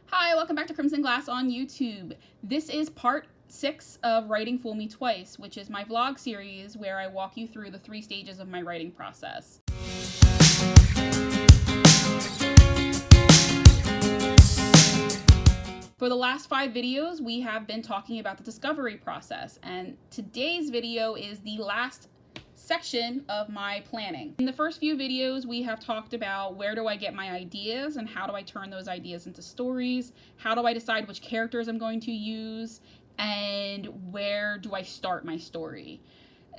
Hi, welcome back to Crimson Glass on YouTube. This is part 6 of Writing Fool Me Twice, which is my vlog series where I walk you through the 3 stages of my writing process. For the last 5 videos, we have been talking about the discovery process, and today's video is the last section of my planning. In the first few videos, we have talked about where do I get my ideas and how do I turn those ideas into stories, how do I decide which characters I'm going to use, and where do I start my story.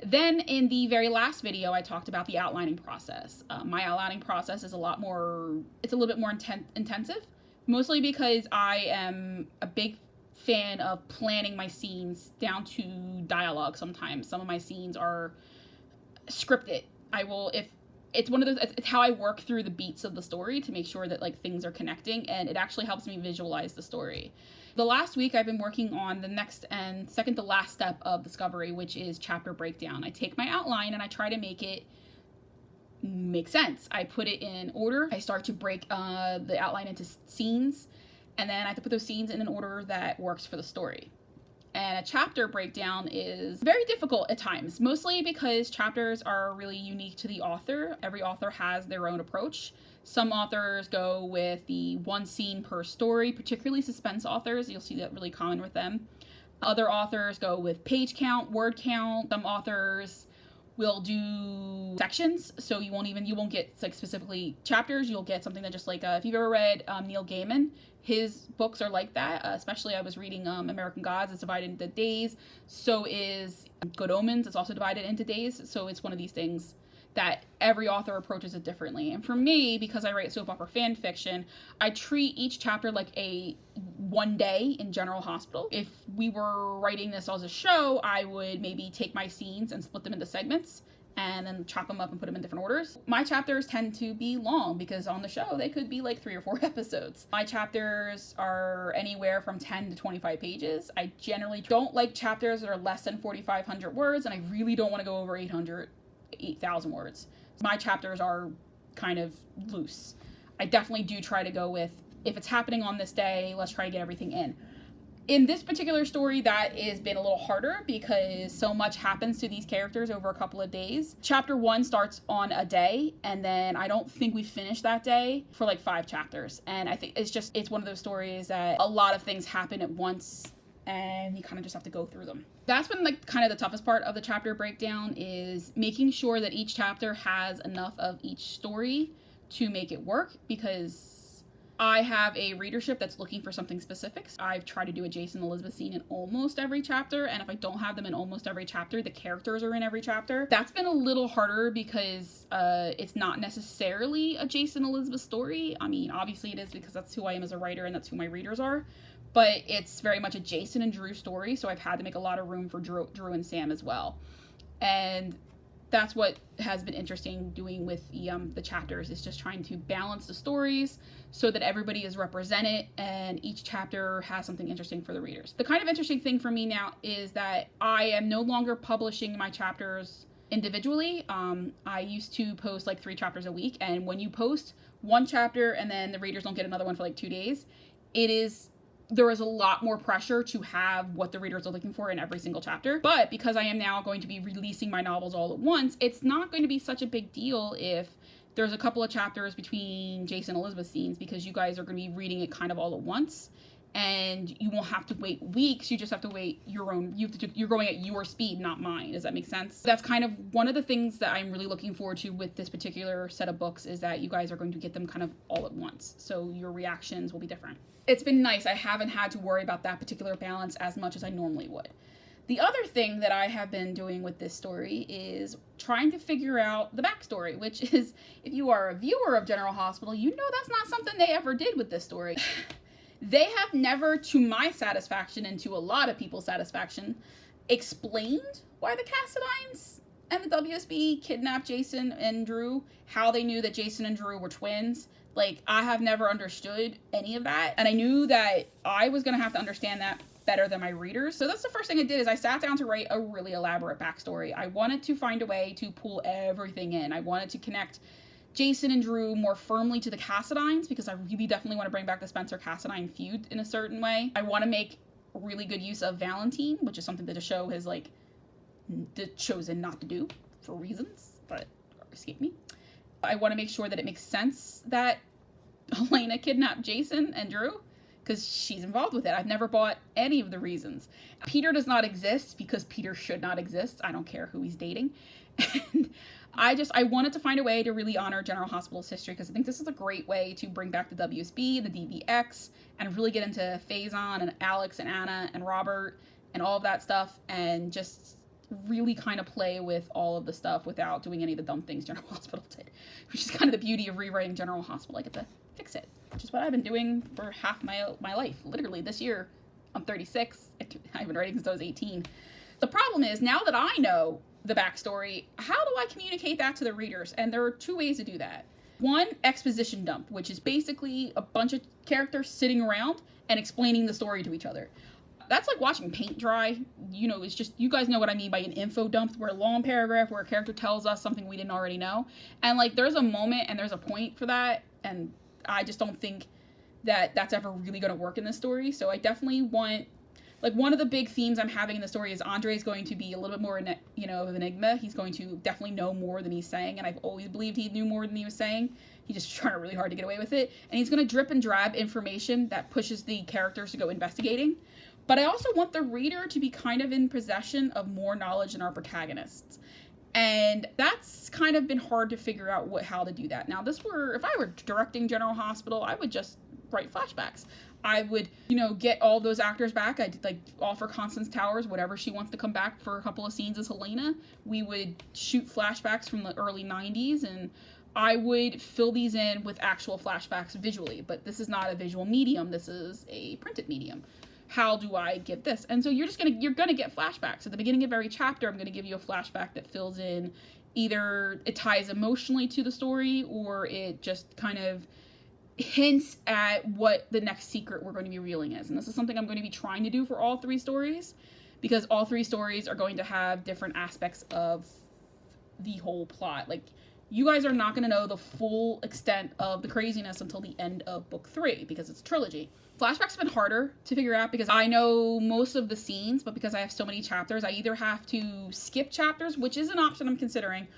Then in the very last video, I talked about the outlining process. My outlining process is it's a little bit more intensive, mostly because I am a big fan of planning my scenes down to dialogue sometimes. Some of my scenes are scripted. It's how I work through the beats of the story to make sure that things are connecting, and it actually helps me visualize the story. The last week I've been working on the next and second to last step of discovery, which is chapter breakdown. I take my outline and I try to make it make sense. I put it in order. I start to break the outline into scenes, and then I have to put those scenes in an order that works for the story. And a chapter breakdown is very difficult at times, mostly because chapters are really unique to the author. Every author has their own approach. Some authors go with the 1 scene per story, particularly suspense authors. You'll see that really common with them. Other authors go with page count, word count. Some authors will do sections, so you won't get specifically chapters. You'll get something that just if you've ever read Neil Gaiman, his books are like that. Especially I was reading American Gods. It's divided into days. So is Good Omens. It's also divided into days. So it's one of these things that every author approaches it differently. And for me, because I write soap opera fan fiction, I treat each chapter like a one day in General Hospital. If we were writing this as a show, I would maybe take my scenes and split them into segments and then chop them up and put them in different orders. My chapters tend to be long because on the show they could be 3 or 4 episodes. My chapters are anywhere from 10 to 25 pages. I generally don't like chapters that are less than 4,500 words, and I really don't want to go over 8,000 words. My chapters are kind of loose. I definitely do try to go with, if it's happening on this day, let's try to get everything in. In this particular story, that has been a little harder because so much happens to these characters over a couple of days. Chapter 1 starts on a day, and then I don't think we finish that day for 5 chapters. And I think it's one of those stories that a lot of things happen at once, and you kind of just have to go through them. That's been kind of the toughest part of the chapter breakdown, is making sure that each chapter has enough of each story to make it work, because I have a readership that's looking for something specific. I've tried to do a Jason and Elizabeth scene in almost every chapter, and if I don't have them in almost every chapter, the characters are in every chapter. That's been a little harder because it's not necessarily a Jason and Elizabeth story. I mean, obviously it is because that's who I am as a writer and that's who my readers are, but it's very much a Jason and Drew story, so I've had to make a lot of room for Drew and Sam as well. And that's what has been interesting doing with the chapters, is just trying to balance the stories so that everybody is represented and each chapter has something interesting for the readers. The kind of interesting thing for me now is that I am no longer publishing my chapters individually. I used to post 3 chapters a week, and when you post 1 chapter and then the readers don't get another one for 2 days, there is a lot more pressure to have what the readers are looking for in every single chapter. But because I am now going to be releasing my novels all at once, it's not going to be such a big deal if there's a couple of chapters between Jason and Elizabeth scenes, because you guys are going to be reading it kind of all at once, and you won't have to wait weeks. You just have to wait you're going at your speed, not mine. Does that make sense? That's kind of one of the things that I'm really looking forward to with this particular set of books, is that you guys are going to get them kind of all at once, so your reactions will be different. It's been nice. I haven't had to worry about that particular balance as much as I normally would. The other thing that I have been doing with this story is trying to figure out the backstory, which is, if you are a viewer of General Hospital, you know that's not something they ever did with this story. They have never, to my satisfaction and to a lot of people's satisfaction, explained why the Cassadines and the WSB kidnapped Jason and Drew, how they knew that Jason and Drew were twins. I have never understood any of that, and I knew that I was going to have to understand that better than my readers. So that's the first thing I did, is I sat down to write a really elaborate backstory. I wanted to find a way to pull everything in. I wanted to connect Jason and Drew more firmly to the Cassadines, because I really definitely want to bring back the Spencer Cassadine feud in a certain way. I want to make really good use of Valentine, which is something that the show has like chosen not to do for reasons, but escape me. I want to make sure that it makes sense that Helena kidnapped Jason and Drew, because she's involved with it. I've never bought any of the reasons. Peter does not exist because Peter should not exist. I don't care who he's dating. And I wanted to find a way to really honor General Hospital's history, because I think this is a great way to bring back the WSB, the DVX, and really get into Faison and Alex and Anna and Robert and all of that stuff, and just really kind of play with all of the stuff without doing any of the dumb things General Hospital did, which is kind of the beauty of rewriting General Hospital. I get to fix it, which is what I've been doing for half my life. Literally this year, I'm 36. I've been writing since I was 18. The problem is, now that I know the backstory, how do I communicate that to the readers? And there are two ways to do that. One, exposition dump, which is basically a bunch of characters sitting around and explaining the story to each other. That's like watching paint dry. You know, it's just, you guys know what I mean by an info dump, where a long paragraph where a character tells us something we didn't already know. And like, there's a moment and there's a point for that, and I just don't think that that's ever really going to work in this story. So I definitely want, like, one of the big themes I'm having in the story is Andre is going to be a little bit more, you know, of an enigma. He's going to definitely know more than he's saying, and I've always believed he knew more than he was saying. He's just trying really hard to get away with it. And he's going to drip and drab information that pushes the characters to go investigating. But I also want the reader to be kind of in possession of more knowledge than our protagonists. And that's kind of been hard to figure out how to do that. Now, if I were directing General Hospital, I would just write flashbacks. I would, you know, get all those actors back. I'd like offer Constance Towers whatever she wants to come back for a couple of scenes as Helena. We would shoot flashbacks from the early 90s, and I would fill these in with actual flashbacks visually. But this is not a visual medium. This is a printed medium. How do I give this? And so you're gonna get flashbacks. At the beginning of every chapter, I'm gonna give you a flashback that fills in, either it ties emotionally to the story, or it just kind of hints at what the next secret we're going to be revealing is. And this is something I'm going to be trying to do for all three stories, because all three stories are going to have different aspects of the whole plot. Like, you guys are not going to know the full extent of the craziness until the end of book 3, because it's a trilogy. Flashbacks have been harder to figure out because I know most of the scenes, but because I have so many chapters, I either have to skip chapters, which is an option I'm considering,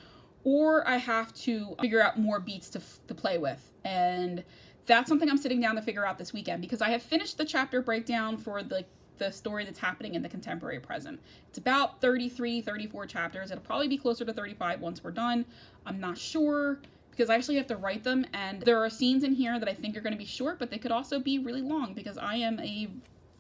or I have to figure out more beats to play with. And that's something I'm sitting down to figure out this weekend, because I have finished the chapter breakdown for the story that's happening in the contemporary present. It's about 33, 34 chapters. It'll probably be closer to 35 once we're done. I'm not sure, because I actually have to write them, and there are scenes in here that I think are going to be short, but they could also be really long, because I am a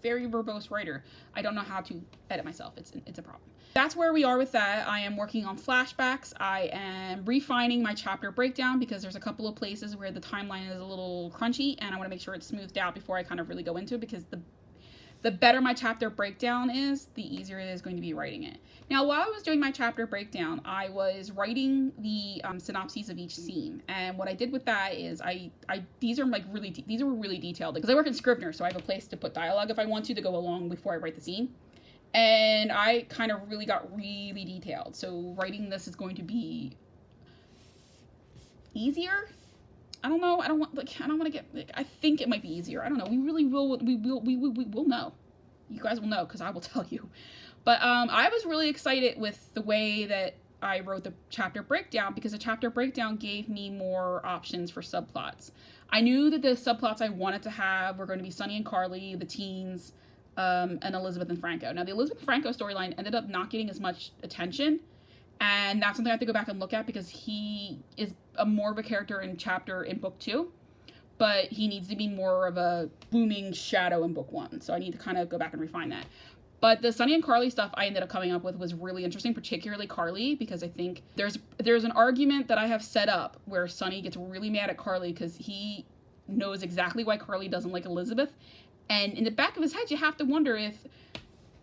very verbose writer. I don't know how to edit myself. It's a problem. That's where we are with that. I am working on flashbacks. I am refining my chapter breakdown, because there's a couple of places where the timeline is a little crunchy, and I want to make sure it's smoothed out before I kind of really go into it, because the better my chapter breakdown is, the easier it is going to be writing it. Now, while I was doing my chapter breakdown, I was writing the synopses of each scene, and what I did with that is these are really detailed, because I work in Scrivener, so I have a place to put dialogue if I want to go along before I write the scene. And I kind of really got really detailed. So writing this is going to be easier. I don't know. I don't want to get, I think it might be easier. I don't know. We will know. You guys will know, because I will tell you. But I was really excited with the way that I wrote the chapter breakdown, because the chapter breakdown gave me more options for subplots. I knew that the subplots I wanted to have were going to be Sonny and Carly, the teens, and Elizabeth and Franco. Now, the Elizabeth and Franco storyline ended up not getting as much attention, and that's something I have to go back and look at, because he is more of a character in book 2, but he needs to be more of a looming shadow in book 1, so I need to kind of go back and refine that. But the Sonny and Carly stuff I ended up coming up with was really interesting, particularly Carly, because I think there's an argument that I have set up where Sonny gets really mad at Carly because he knows exactly why Carly doesn't like Elizabeth. And in the back of his head, you have to wonder if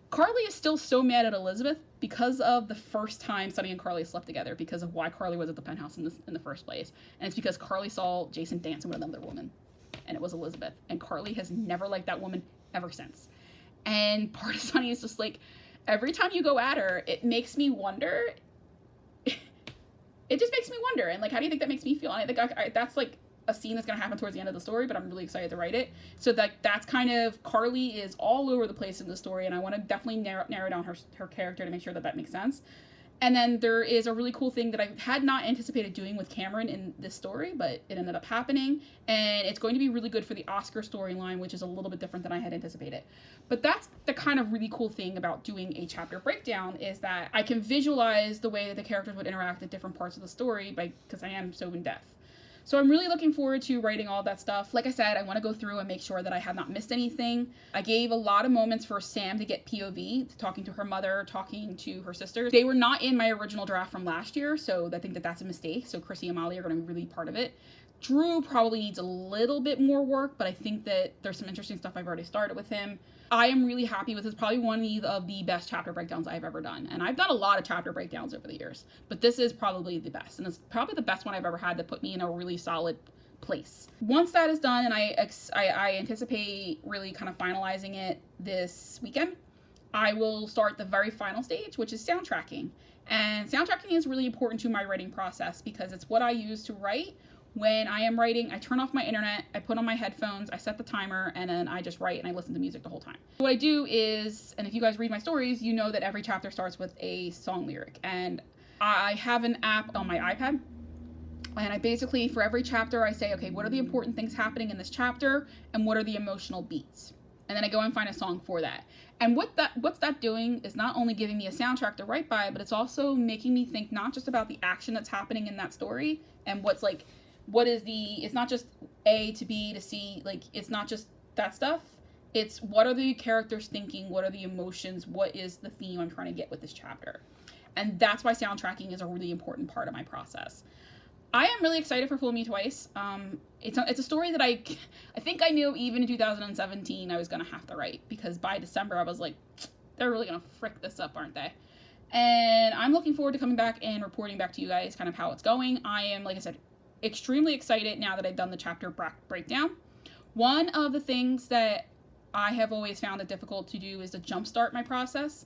Carly is still so mad at Elizabeth because of the first time Sonny and Carly slept together, because of why Carly was at the penthouse in the first place. And it's because Carly saw Jason dancing with another woman, and it was Elizabeth. And Carly has never liked that woman ever since. And part of Sonny is just like, every time you go at her, it makes me wonder it just makes me wonder. And like, how do you think that makes me feel? And I think that's like a scene that's going to happen towards the end of the story, but I'm really excited to write it. So that's kind of, Carly is all over the place in the story, and I want to definitely narrow down her character to make sure that makes sense. And then there is a really cool thing that I had not anticipated doing with Cameron in this story, but it ended up happening. And it's going to be really good for the Oscar storyline, which is a little bit different than I had anticipated. But that's the kind of really cool thing about doing a chapter breakdown, is that I can visualize the way that the characters would interact at different parts of the story because I am so in depth. So I'm really looking forward to writing all that stuff. Like I said, I want to go through and make sure that I have not missed anything. I gave a lot of moments for Sam to get POV, talking to her mother, talking to her sisters. They were not in my original draft from last year, so I think that that's a mistake. So Chrissy and Molly are going to be really part of it. Drew probably needs a little bit more work, but I think that there's some interesting stuff I've already started with him. I am really happy with this. Probably one of the best chapter breakdowns I've ever done. And I've done a lot of chapter breakdowns over the years, but this is probably the best. And it's probably the best one I've ever had that put me in a really solid place. Once that is done, and I anticipate really kind of finalizing it this weekend, I will start the very final stage, which is soundtracking. And soundtracking is really important to my writing process because it's what I use to write. When I am writing, I turn off my internet, I put on my headphones, I set the timer, and then I just write and I listen to music the whole time. What I do is, and if you guys read my stories, you know that every chapter starts with a song lyric. And I have an app on my iPad, and I basically, for every chapter, I say, okay, what are the important things happening in this chapter, and what are the emotional beats? And then I go and find a song for that. And what's that doing is not only giving me a soundtrack to write by, but it's also making me think not just about the action that's happening in that story, and it's not just A to B to C, like, it's not just that stuff. It's what are the characters thinking, what are the emotions, what is the theme I'm trying to get with this chapter. And that's why soundtracking is a really important part of my process. I am really excited for Fool Me Twice. It's a story that I think I knew even in 2017 I was going to have to write, because by December I was like, they're really going to frick this up, aren't they? And I'm looking forward to coming back and reporting back to you guys kind of how it's going. I am, like I said, extremely excited now that I've done the chapter breakdown. One of the things that I have always found it difficult to do is to jumpstart my process.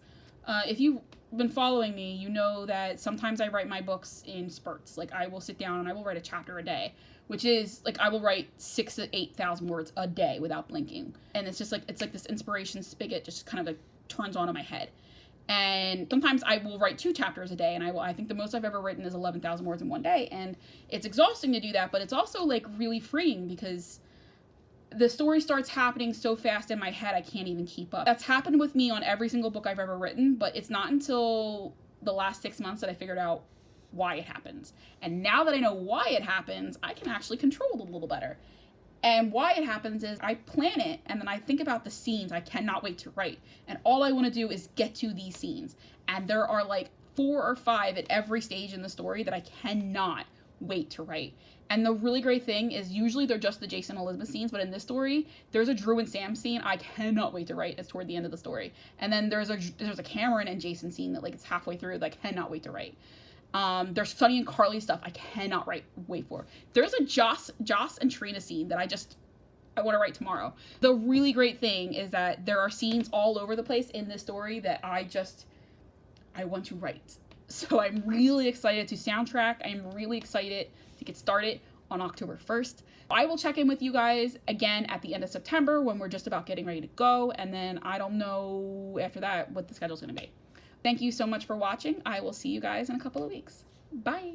If you've been following me, you know that sometimes I write my books in spurts. Like, I will sit down and I will write a chapter a day, which is like, I will write 6,000 to 8,000 words a day without blinking. And it's just like, it's like this inspiration spigot just kind of like turns on in my head. And sometimes I will write 2 chapters a day, and I think the most I've ever written is 11,000 words in one day. And it's exhausting to do that, but it's also like really freeing because the story starts happening so fast in my head I can't even keep up. That's happened with me on every single book I've ever written, but it's not until the last 6 months that I figured out why it happens. And now that I know why it happens, I can actually control it a little better. And why it happens is I plan it, and then I think about the scenes I cannot wait to write. And all I want to do is get to these scenes. And there are like 4 or 5 at every stage in the story that I cannot wait to write. And the really great thing is usually they're just the Jason and Elizabeth scenes, but in this story, there's a Drew and Sam scene I cannot wait to write. It's toward the end of the story. And then there's a Cameron and Jason scene that like it's halfway through that I cannot wait to write. There's Sonny and Carly stuff I cannot wait for. There's a Joss and Trina scene that I want to write tomorrow. The really great thing is that there are scenes all over the place in this story that I want to write. So I'm really excited to soundtrack. I'm really excited to get started on October 1st. I will check in with you guys again at the end of September when we're just about getting ready to go. And then I don't know after that what the schedule's going to be. Thank you so much for watching. I will see you guys in a couple of weeks. Bye.